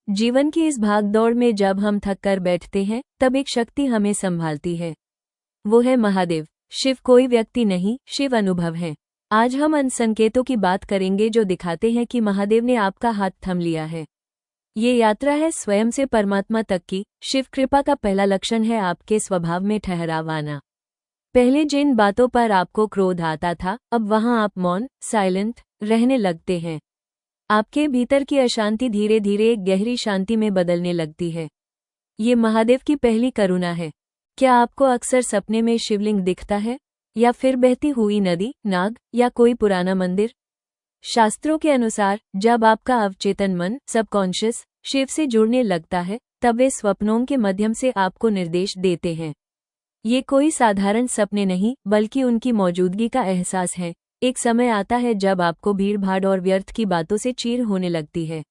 जीवन की इस भागदौड़ में जब हम थक कर बैठते हैं तब एक शक्ति हमें संभालती है। वो है महादेव। शिव कोई व्यक्ति नहीं, शिव अनुभव है। आज हम उन संकेतों की बात करेंगे जो दिखाते हैं कि महादेव ने आपका हाथ थम लिया है। ये यात्रा है स्वयं से परमात्मा तक की। शिव कृपा का पहला लक्षण है आपके स्वभाव में ठहराव आना। पहले जिन बातों पर आपको क्रोध आता था, अब वहां आप मौन, साइलेंट रहने लगते हैं। आपके भीतर की अशांति धीरे धीरे एक गहरी शांति में बदलने लगती है। ये महादेव की पहली करुणा है। क्या आपको अक्सर सपने में शिवलिंग दिखता है, या फिर बहती हुई नदी, नाग या कोई पुराना मंदिर? शास्त्रों के अनुसार जब आपका अवचेतन मन, सबकॉन्शियस, शिव से जुड़ने लगता है, तब वे स्वप्नों के माध्यम से आपको निर्देश देते हैं। ये कोई साधारण सपने नहीं, बल्कि उनकी मौजूदगी का एहसास है। एक समय आता है जब आपको भीड़-भाड़ और व्यर्थ की बातों से चीड़ होने लगती है।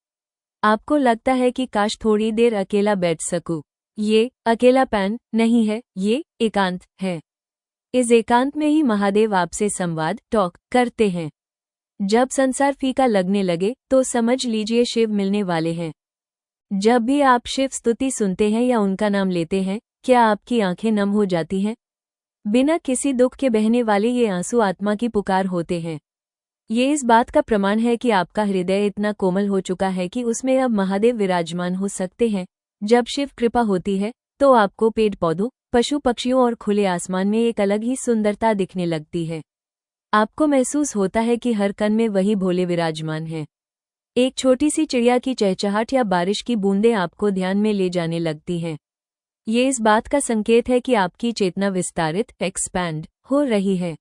आपको लगता है कि काश थोड़ी देर अकेला बैठ सकूं। ये अकेलापन नहीं है, ये एकांत है। इस एकांत में ही महादेव आपसे संवाद टॉक करते हैं। जब संसार फीका लगने लगे तो समझ लीजिए शिव मिलने वाले हैं। जब भी आप शिव स्तुति सुनते हैं या उनका नाम लेते हैं, क्या आपकी आंखें नम हो जाती हैं? बिना किसी दुख के बहने वाले ये आंसू आत्मा की पुकार होते हैं। ये इस बात का प्रमाण है कि आपका हृदय इतना कोमल हो चुका है कि उसमें अब महादेव विराजमान हो सकते हैं। जब शिव कृपा होती है तो आपको पेड़ पौधों, पशु पक्षियों और खुले आसमान में एक अलग ही सुंदरता दिखने लगती है। आपको महसूस होता है कि हर कण में वही भोले विराजमान है। एक छोटी सी चिड़िया की चहचहाट या बारिश की बूंदें आपको ध्यान में ले जाने लगती हैं। ये इस बात का संकेत है कि आपकी चेतना विस्तारित, एक्सपैंड हो रही है।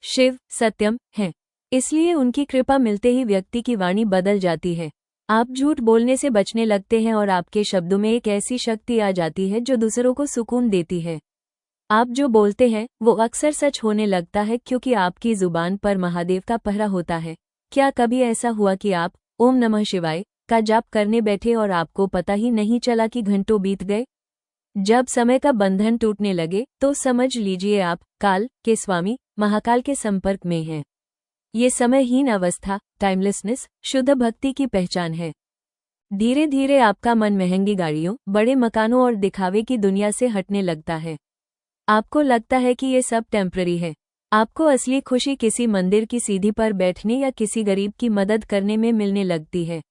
शिव सत्यम है, इसलिए उनकी कृपा मिलते ही व्यक्ति की वाणी बदल जाती है। आप झूठ बोलने से बचने लगते हैं और आपके शब्दों में एक ऐसी शक्ति आ जाती है जो दूसरों को सुकून देती है। आप जो बोलते हैं वो अक्सर सच होने लगता है, क्योंकि आपकी जुबान पर महादेव का पहरा होता है। क्या कभी ऐसा हुआ कि आप ओम नमः शिवाय का जाप करने बैठे और आपको पता ही नहीं चला कि घंटों बीत गए? जब समय का बंधन टूटने लगे तो समझ लीजिए आप काल के स्वामी महाकाल के संपर्क में हैं। ये समयहीन अवस्था, टाइमलेसनेस, शुद्ध भक्ति की पहचान है। धीरे धीरे आपका मन महंगी गाड़ियों, बड़े मकानों और दिखावे की दुनिया से हटने लगता है। आपको लगता है कि ये सब टेम्पररी है। आपको असली खुशी किसी मंदिर की सीढ़ी पर बैठने या किसी गरीब की मदद करने में मिलने लगती है।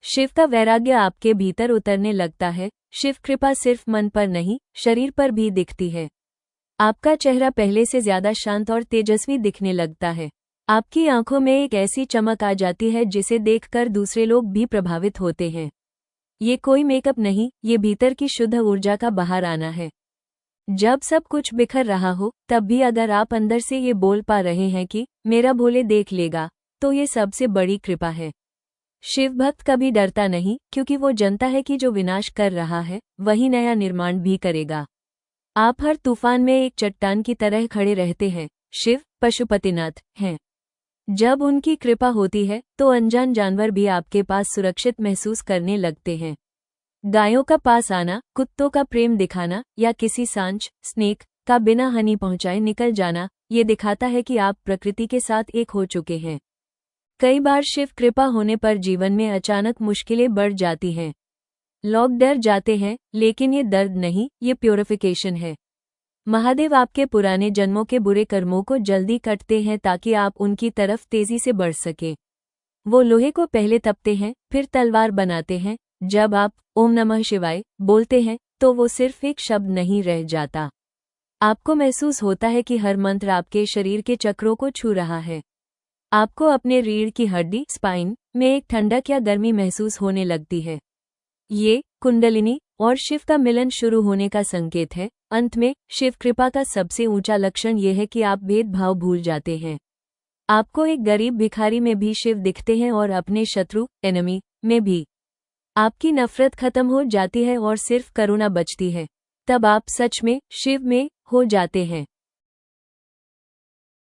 शिव का वैराग्य आपके भीतर उतरने लगता है। शिव कृपा सिर्फ मन पर नहीं, शरीर पर भी दिखती है। आपका चेहरा पहले से ज्यादा शांत और तेजस्वी दिखने लगता है। आपकी आंखों में एक ऐसी चमक आ जाती है जिसे देखकर दूसरे लोग भी प्रभावित होते हैं। ये कोई मेकअप नहीं, ये भीतर की शुद्ध ऊर्जा का बाहर आना है। जब सब कुछ बिखर रहा हो, तब भी अगर आप अंदर से ये बोल पा रहे हैं कि मेरा भोले देख लेगा, तो ये सबसे बड़ी कृपा है। शिव भक्त कभी डरता नहीं, क्योंकि वो जानता है कि जो विनाश कर रहा है वही नया निर्माण भी करेगा। आप हर तूफान में एक चट्टान की तरह खड़े रहते हैं। शिव पशुपतिनाथ हैं। जब उनकी कृपा होती है तो अनजान जानवर भी आपके पास सुरक्षित महसूस करने लगते हैं। गायों का पास आना, कुत्तों का प्रेम दिखाना या किसी सांच, स्नेक का बिना हानि पहुंचाए निकल जाना, ये दिखाता है कि आप प्रकृति के साथ एक हो चुके हैं। कई बार शिव कृपा होने पर जीवन में अचानक मुश्किलें बढ़ जाती हैं। लोग डर जाते हैं, लेकिन ये दर्द नहीं, ये प्योरिफिकेशन है। महादेव आपके पुराने जन्मों के बुरे कर्मों को जल्दी कटते हैं ताकि आप उनकी तरफ तेजी से बढ़ सके। वो लोहे को पहले तपते हैं, फिर तलवार बनाते हैं। जब आप ओम नमः शिवाय बोलते हैं तो वो सिर्फ एक शब्द नहीं रह जाता। आपको महसूस होता है कि हर मंत्र आपके शरीर के चक्रों को छू रहा है। आपको अपने रीढ़ की हड्डी, स्पाइन में एक ठंडक या गर्मी महसूस होने लगती है। ये कुंडलिनी और शिव का मिलन शुरू होने का संकेत है। अंत में शिव कृपा का सबसे ऊंचा लक्षण यह है कि आप भेदभाव भूल जाते हैं। आपको एक गरीब भिखारी में भी शिव दिखते हैं और अपने शत्रु, एनिमी में भी। आपकी नफरत खत्म हो जाती है और सिर्फ करुणा बचती है। तब आप सच में शिव में हो जाते हैं।